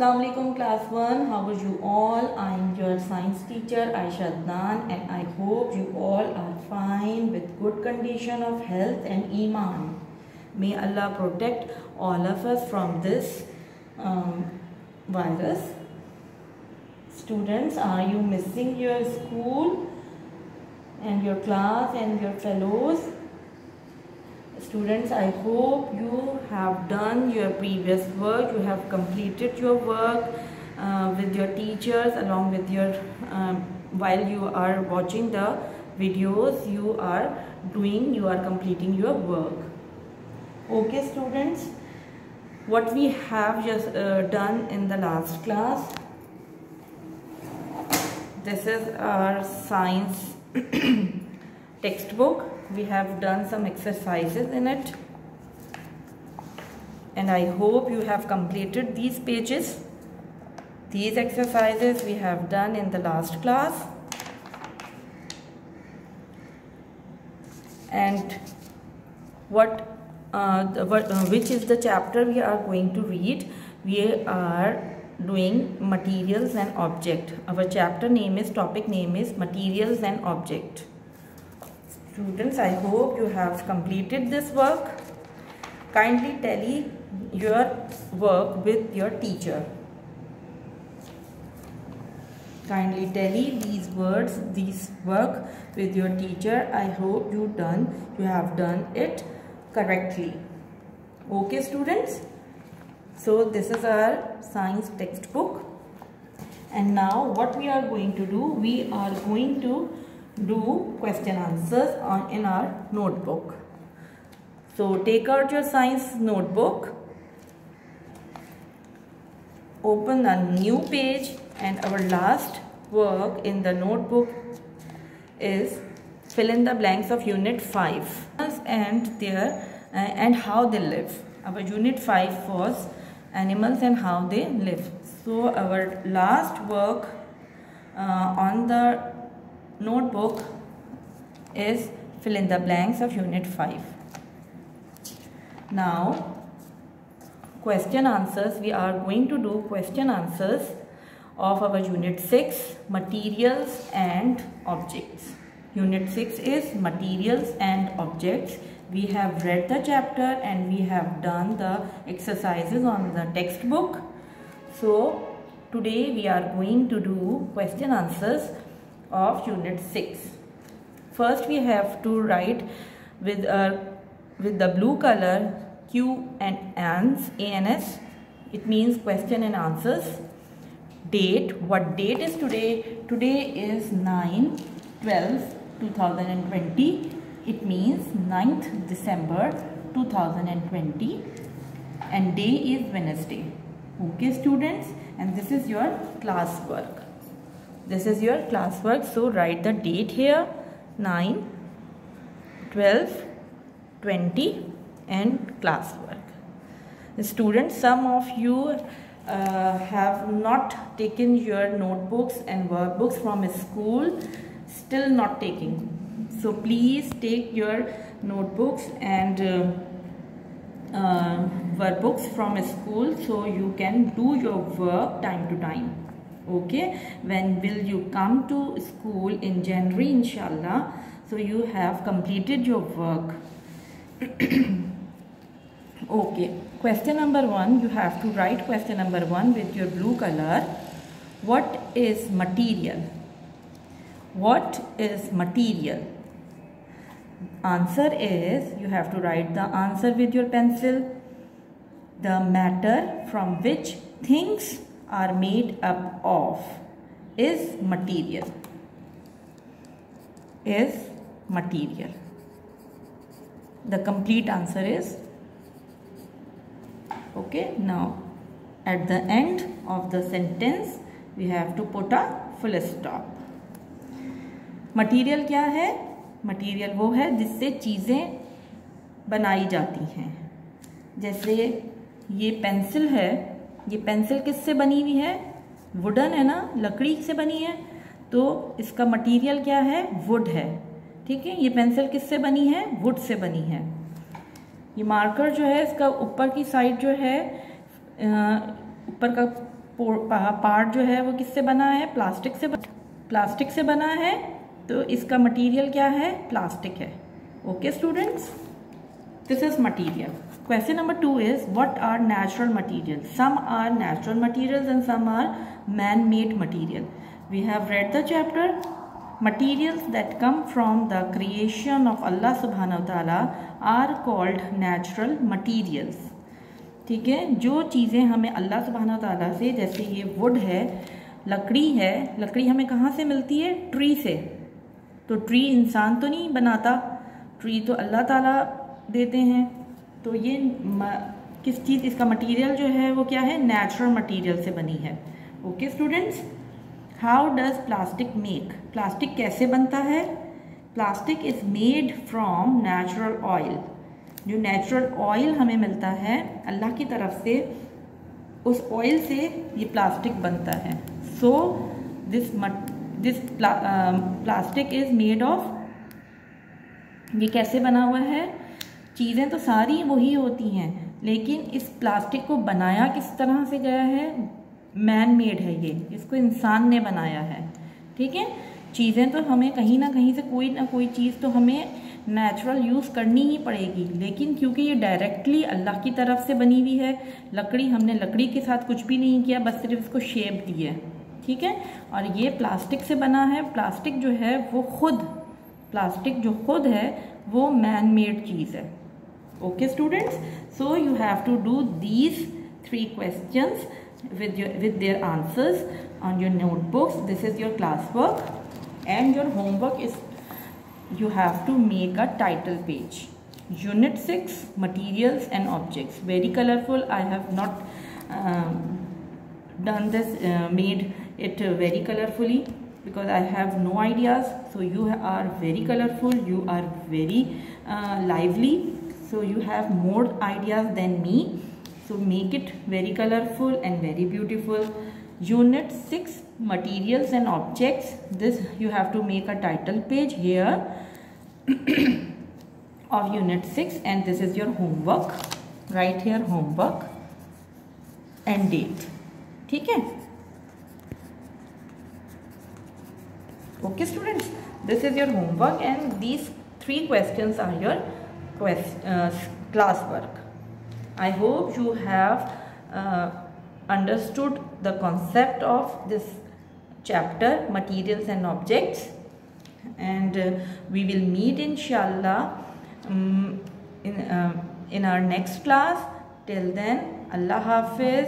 Assalamu alaikum class 1. How are you all? I am your science teacher Aisha Adnan and I hope you all are fine with good condition of health and iman. May Allah protect all of us from this virus. Students, are you missing your school and your class and your fellows? Students, I hope you have done your previous work, you have completed your work with your teachers along with your while you are watching the videos you are completing your work. Okay students, what we have just done in the last class, this is our science textbook. We have done some exercises in it and I hope you have completed these pages. These exercises we have done in the last class, and which is the chapter we are going to read. We are doing materials and object. Our chapter name is, topic name is materials and object. Students, I hope you have completed this work. Kindly tally your work with your teacher. Kindly tally these words, this work with your teacher. I hope you have done it correctly. Okay students, so this is our science textbook, and now what we are going to do, we are going to do question answers in our notebook. So take out your science notebook, open a new page, and our last work in the notebook is fill in the blanks of unit 5 and how they live. Our unit 5 was animals and how they live. So our last work on the notebook is fill in the blanks of unit 5. Now question answers, we are going to do question answers of our unit 6, materials and objects. Unit 6 is materials and objects. We have read the chapter and we have done the exercises on the textbook. So today we are going to do question answers of unit 6. First we have to write with the blue color Q and ANS. It means question and answers. Date, what date is today? Today is 9/12/2020. It means 9th December 2020 and day is Wednesday. Okay students, and this is your class work. This is your class work. So write the date here, 9/12/20 and class work. Students, some of you have not taken your notebooks and workbooks from school, still not taking. So please take your notebooks and workbooks from school so you can do your work time to time. Okay, when will you come to school? In January inshallah. So you have completed your work. Okay, question number 1, you have to write question number 1 with your blue color. What is material? What is material? Answer is, you have to write the answer with your pencil. The matter from which things are made up of is material. Is material. The complete answer is, okay. Now at the end of the sentence we have to put a full stop. Material क्या है? Material वो है जिससे चीज़ें बनाई जाती हैं. जैसे ये पेंसिल है, ये पेंसिल किससे बनी हुई है? वुडन है ना, लकड़ी से बनी है, तो इसका मटीरियल क्या है? वुड है. ठीक है, ये पेंसिल किससे बनी है? वुड से बनी है. ये मार्कर जो है, इसका ऊपर की साइड जो है, ऊपर का पार्ट जो है वो किससे बना है, प्लास्टिक से बना है, तो इसका मटेरियल क्या है, प्लास्टिक है। Okay students, this is material. Question number 2 is, what are natural materials? Some are natural materials and some are man-made material. We have read the chapter. Materials that come from the creation of Allah subhanahu wa ta'ala are called natural materials. ठीक है, जो चीज़ें हमें अल्लाह सुब्हानहू व तआला से, जैसे ये वुड है, लकड़ी है, लकड़ी हमें कहाँ से मिलती है, ट्री से। तो ट्री इंसान तो नहीं बनाता, ट्री तो अल्लाह ताला देते हैं। तो ये किस चीज़, इसका मटेरियल जो है वो क्या है, नेचुरल मटेरियल से बनी है। Okay students, how does plastic make, plastic कैसे बनता है? Plastic is made from natural oil. जो नेचुरल ऑयल हमें मिलता है अल्लाह की तरफ से, उस ऑयल से ये प्लास्टिक बनता है। So this plastic is made of, ये कैसे बना हुआ है? चीज़ें तो सारी वही होती हैं, लेकिन इस प्लास्टिक को बनाया किस तरह से गया है, मैन मेड है ये, इसको इंसान ने बनाया है। ठीक है, चीज़ें तो हमें कहीं ना कहीं से कोई ना कोई चीज़ तो हमें नेचुरल यूज़ करनी ही पड़ेगी, लेकिन क्योंकि ये डायरेक्टली अल्लाह की तरफ से बनी हुई है, लकड़ी, हमने लकड़ी के साथ कुछ भी नहीं किया, बस सिर्फ इसको शेप दी है। ठीक है, और ये प्लास्टिक से बना है। प्लास्टिक जो है वो खुद, प्लास्टिक जो खुद है वो मैन मेड चीज़ है। Okay students, so you have to do these 3 questions with their answers on your notebooks. This is your classwork, and your homework is, you have to make a title page. Unit 6, materials and objects, very colorful. I have not done this, made it very colorfully because I have no ideas. So you are very colorful, you are very lively. So you have more ideas than me. So make it very colorful and very beautiful. Unit 6, materials and objects. This you have to make a title page here of Unit 6, and this is your homework. Write here homework and date. ठीक है? Okay students, this is your homework, and these 3 questions are your classwork. I hope you have understood the concept of this chapter, materials and objects, and we will meet inshallah in our next class. Till then, Allah Hafiz.